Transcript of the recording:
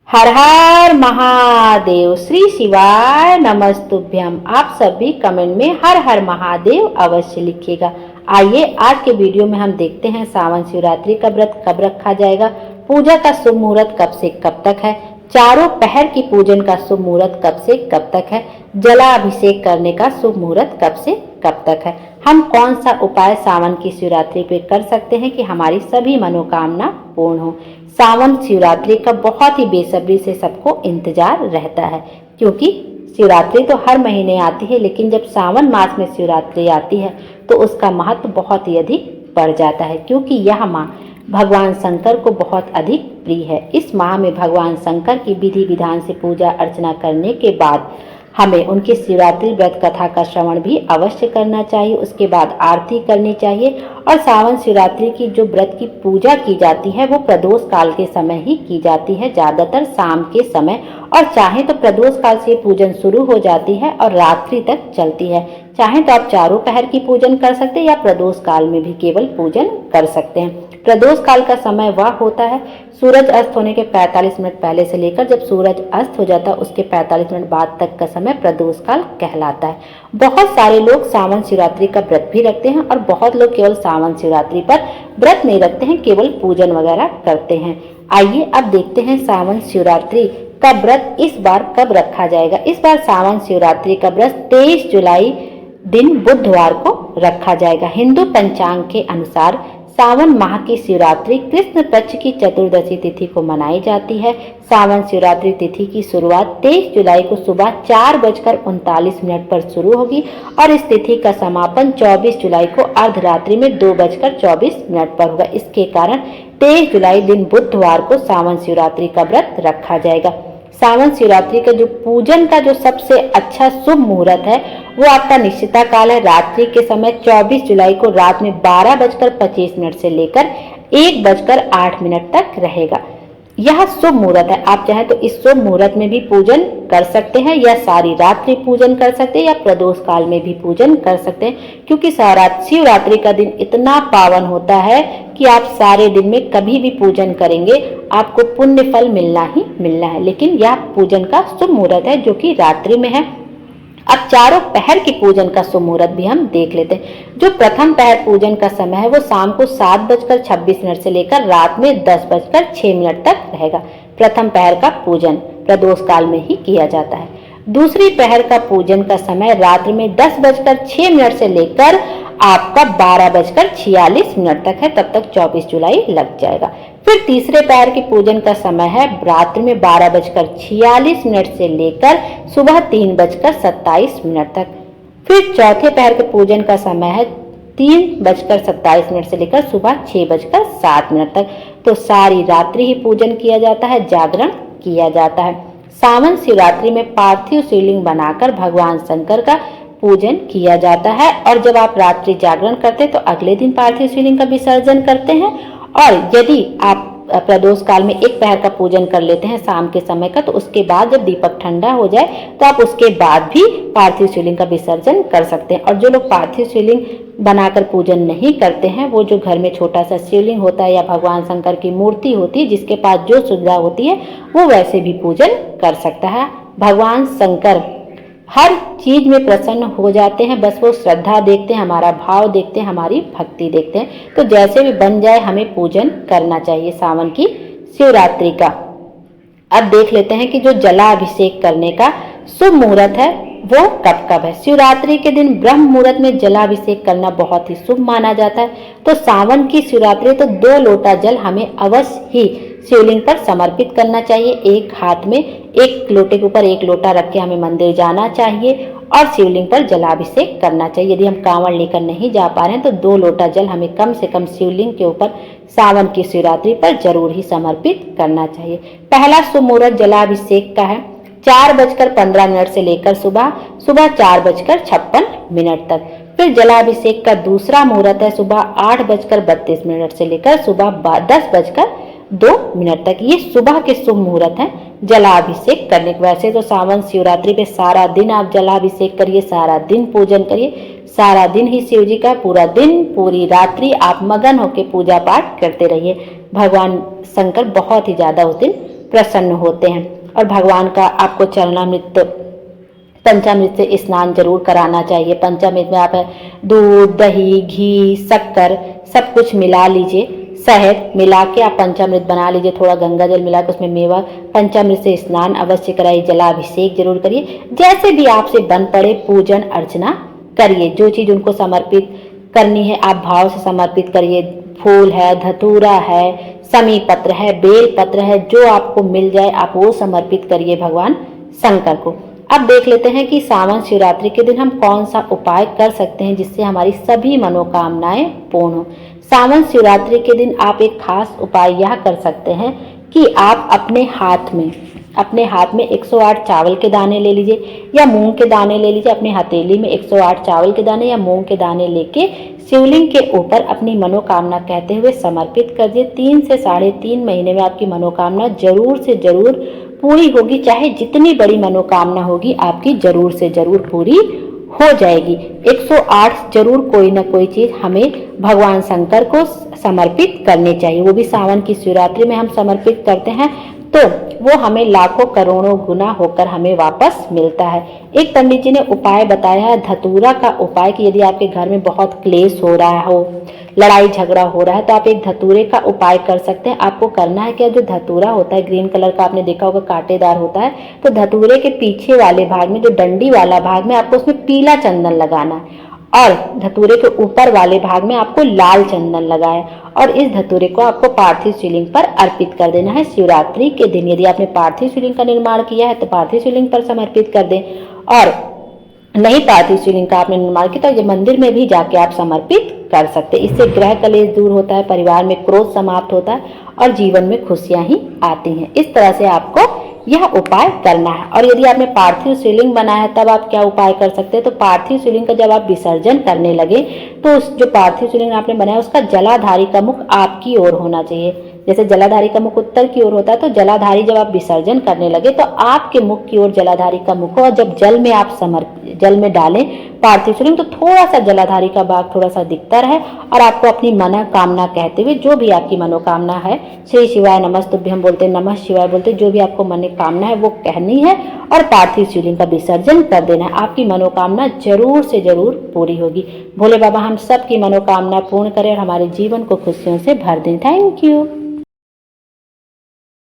हर हर महादेव। श्री शिवाय नमस्तुभ्यम। आप सभी कमेंट में हर हर महादेव अवश्य लिखिएगा। आइए आज के वीडियो में हम देखते हैं सावन शिवरात्रि का व्रत कब रखा जाएगा, पूजा का शुभ मुहूर्त कब से कब तक है, चारों पहर की पूजन का शुभ मुहूर्त कब से कब तक है, जलाभिषेक करने का शुभ मुहूर्त कब से कब तक है, हम कौन सा उपाय सावन की शिवरात्रि पे कर सकते हैं कि हमारी सभी मनोकामना पूर्ण हो। सावन शिवरात्रि का बहुत ही बेसब्री से सबको इंतजार रहता है, क्योंकि शिवरात्रि तो हर महीने आती है, लेकिन जब सावन मास में शिवरात्रि आती है तो उसका महत्व बहुत ही अधिक बढ़ जाता है, क्योंकि यह माह भगवान शंकर को बहुत अधिक प्रिय है। इस माह में भगवान शंकर की विधि विधान से पूजा अर्चना करने के बाद हमें उनकी शिवरात्रि व्रत कथा का श्रवण भी अवश्य करना चाहिए। उसके बाद आरती करनी चाहिए। और सावन शिवरात्रि की जो व्रत की पूजा की जाती है वो प्रदोष काल के समय ही की जाती है, ज्यादातर शाम के समय, और चाहे तो प्रदोष काल से पूजन शुरू हो जाती है और रात्रि तक चलती है। चाहे तो आप चारों पहर की पूजन कर सकते हैं या प्रदोष काल में भी केवल पूजन कर सकते हैं। प्रदोष काल का समय वह होता है सूरज अस्त होने के 45 मिनट पहले से लेकर जब सूरज अस्त हो जाता है उसके 45 मिनट बाद तक का समय प्रदोष काल कहलाता है। बहुत सारे लोग सावन शिवरात्रि का व्रत भी रखते हैं और बहुत लोग केवल सावन शिवरात्रि पर व्रत नहीं रखते हैं, केवल पूजन वगैरह करते हैं। आइए अब देखते हैं सावन शिवरात्रि का व्रत इस बार कब रखा जाएगा। इस बार सावन शिवरात्रि का व्रत 23 जुलाई दिन बुधवार को रखा जाएगा। हिंदू पंचांग के अनुसार सावन माह की शिवरात्रि कृष्ण पक्ष की चतुर्दशी तिथि को मनाई जाती है। सावन शिवरात्रि तिथि की शुरुआत 23 जुलाई को सुबह 4:39 पर शुरू होगी और इस तिथि का समापन 24 जुलाई को अर्धरात्रि में 2:24 पर होगा। इसके कारण 23 जुलाई दिन बुधवार को सावन शिवरात्रि का व्रत रखा जाएगा। सावन शिवरात्रि का जो पूजन का जो सबसे अच्छा शुभ मुहूर्त है वो आपका निश्चिता काल है। रात्रि के समय 24 जुलाई को रात में 12:25 से लेकर 1:08 तक रहेगा। यह शुभ मुहूर्त है। आप चाहें तो इस शुभ मुहूर्त में भी पूजन कर सकते हैं या सारी रात्रि पूजन कर सकते हैं या प्रदोष काल में भी पूजन कर सकते हैं, क्योंकि शिवरात्रि का दिन इतना पावन होता है कि आप सारे दिन में कभी भी पूजन करेंगे आपको पुण्य फल मिलना ही मिलना है। लेकिन यह पूजन का शुभ मुहूर्त है जो कि रात्रि में है। अब चारों पहर की पूजन का शुभ मुहूर्त भी हम देख लेते हैं। जो प्रथम पहर पूजन का समय है वो शाम को 7:26 से लेकर रात में 10:06 तक रहेगा। प्रथम पहर का पूजन प्रदोष काल में ही किया जाता है। दूसरी पहर का पूजन का समय रात्रि में 10:06 से लेकर आपका 12:46 तक है, तब तक 24 जुलाई लग जाएगा। फिर तीसरे पहर के पूजन का समय है रात्रि में 12:46 से लेकर सुबह 3:27 तक। फिर चौथे पहर के पूजन का समय है 3:27 से लेकर सुबह 6:07 तक। तो सारी रात्रि ही पूजन किया जाता है, जागरण किया जाता है। सावन शिवरात्रि में पार्थिव शिवलिंग बनाकर भगवान शंकर का पूजन किया जाता है और जब आप रात्रि जागरण करते हैं तो अगले दिन पार्थिव शिवलिंग का विसर्जन करते हैं। और यदि आप प्रदोष काल में एक पहर का पूजन कर लेते हैं शाम के समय का, तो उसके बाद जब दीपक ठंडा हो जाए तो आप उसके बाद भी पार्थिव शिवलिंग का विसर्जन कर सकते हैं। और जो लोग पार्थिव शिवलिंग बनाकर पूजन नहीं करते हैं, वो जो घर में छोटा सा शिवलिंग होता है या भगवान शंकर की मूर्ति होती है, जिसके पास जो सुविधा होती है वो वैसे भी पूजन कर सकता है। भगवान शंकर हर चीज में प्रसन्न हो जाते हैं, बस वो श्रद्धा देखते हैं, हमारा भाव देखते हैं, हमारी भक्ति देखते हैं। तो जैसे भी बन जाए हमें पूजन करना चाहिए सावन की शिवरात्रि का। अब देख लेते हैं कि जो जलाभिषेक करने का शुभ मुहूर्त है वो कब कब है। शिवरात्रि के दिन ब्रह्म मुहूर्त में जलाभिषेक करना बहुत ही शुभ माना जाता है। तो सावन की शिवरात्रि तो 2 लोटा जल हमें अवश्य ही शिवलिंग पर समर्पित करना चाहिए। एक हाथ में एक लोटे के ऊपर एक लोटा रख के हमें मंदिर जाना चाहिए और शिवलिंग पर जलाभिषेक करना चाहिए। यदि हम कांवड़ लेकर नहीं जा पा रहे हैं तो 2 लोटा जल हमें कम से कम शिवलिंग के ऊपर सावन की शिवरात्रि पर जरूर ही समर्पित करना चाहिए। पहला शुभ मुहूर्त जलाभिषेक का है 4:15 से लेकर सुबह 4:56 तक। फिर जलाभिषेक का दूसरा मुहूर्त है सुबह 8:32 से लेकर सुबह 10:02 तक। ये सुबह के शुभ मुहूर्त हैं जलाभिषेक करने के। वैसे तो सावन शिवरात्रि पे सारा दिन आप जलाभिषेक करिए, सारा दिन पूजन करिए, सारा दिन ही शिव जी का, पूरा दिन पूरी रात्रि आप मगन होकर पूजा पाठ करते रहिए। भगवान शंकर बहुत ही ज्यादा उस दिन प्रसन्न होते हैं। और भगवान का आपको चरणामृत पंचामृत से स्नान जरूर कराना चाहिए। पंचामृत में आप दूध, दही, घी, शक्कर सब कुछ मिला लीजिए, शहद मिला के आप पंचामृत बना लीजिए, थोड़ा गंगा जल मिला के उसमें मेवा, पंचामृत से स्नान अवश्य कराइए, जलाभिषेक जरूर करिए। जैसे भी आपसे बन पड़े पूजन अर्चना करिए। जो चीज़ उनको समर्पित करनी है आप भाव से समर्पित करिए। फूल है, धतूरा है, समी पत्र है, बेल पत्र है, जो आपको मिल जाए आप वो समर्पित करिए भगवान शंकर को। अब देख लेते हैं कि सावन शिवरात्रि के दिन हम कौन सा उपाय कर सकते हैं जिससे हमारी सभी मनोकामनाएं पूर्ण हो। सावन शिवरात्रि के दिन आप एक खास उपाय यह कर सकते हैं कि आप अपने हाथ में 108 चावल के दाने ले लीजिए या मूंग के दाने ले लीजिए। अपनी हथेली में 108 चावल के दाने या मूंग के दाने लेके शिवलिंग के ऊपर अपनी मनोकामना कहते हुए समर्पित कर दिए। 3 से 3.5 महीने में आपकी मनोकामना जरूर से जरूर पूरी होगी। चाहे जितनी बड़ी मनोकामना होगी आपकी जरूर से जरूर पूरी हो जाएगी। 108 जरूर कोई ना कोई चीज हमें भगवान शंकर को समर्पित करनी चाहिए। वो भी सावन की शिवरात्रि में हम समर्पित करते हैं तो वो हमें लाखों करोड़ों गुना होकर हमें वापस मिलता है। एक पंडित जी ने उपाय बताया है धतूरा का उपाय कि यदि आपके घर में बहुत क्लेश हो रहा हो, लड़ाई झगड़ा हो रहा है तो आप एक धतूरे का उपाय कर सकते हैं। आपको करना है क्या, जो धतूरा होता है ग्रीन कलर का, आपने देखा होगा कांटेदार होता है, तो धतूरे के पीछे वाले भाग में जो डंडी वाला भाग में आपको उसमें पीला चंदन लगाना है और धतूरे के ऊपर वाले भाग में आपको लाल चंदन लगाए और इस धतूरे को आपको पार्थिव शिवलिंग पर अर्पित कर देना है। शिवरात्रि के दिन यदि आपने पार्थिव शिवलिंग का निर्माण किया है तो पार्थिव शिवलिंग पर समर्पित कर दें, और नहीं पार्थिव शिवलिंग का आपने निर्माण किया तो ये मंदिर में भी जाके आप समर्पित कर सकते हैं। इससे ग्रह कलेश दूर होता है, परिवार में क्रोध समाप्त होता है और जीवन में खुशियां ही आती हैं। इस तरह से आपको यह उपाय करना है। और यदि आपने पार्थिव शिवलिंग बनाया है तब आप क्या उपाय कर सकते हैं, तो पार्थिव शिवलिंग का जब आप विसर्जन करने लगे तो उस जो पार्थिव शिवलिंग आपने बनाया उसका जलाधारी का मुख आपकी ओर होना चाहिए। जैसे जलाधारी का मुख उत्तर की ओर होता है तो जलाधारी जब आप विसर्जन करने लगे तो आपके मुख की ओर जलाधारी का मुख हो, और जब जल में आप जल में डालें पार्थिव शिवलिंग तो थोड़ा सा जलाधारी का भाग थोड़ा सा दिखता रहे और आपको अपनी मनोकामना कहते हुए जो भी आपकी मनोकामना है, श्री शिवाय नमस्तुभ्यम बोलते हैं, नमः शिवाय बोलते, जो भी आपको मनोकामना है वो कहनी है और पार्थिव शिवलिंग का विसर्जन कर देना है। आपकी मनोकामना जरूर से जरूर पूरी होगी। भोले बाबा हम सब की मनोकामना पूर्ण करें और हमारे जीवन को खुशियों से भर दें। Thank you.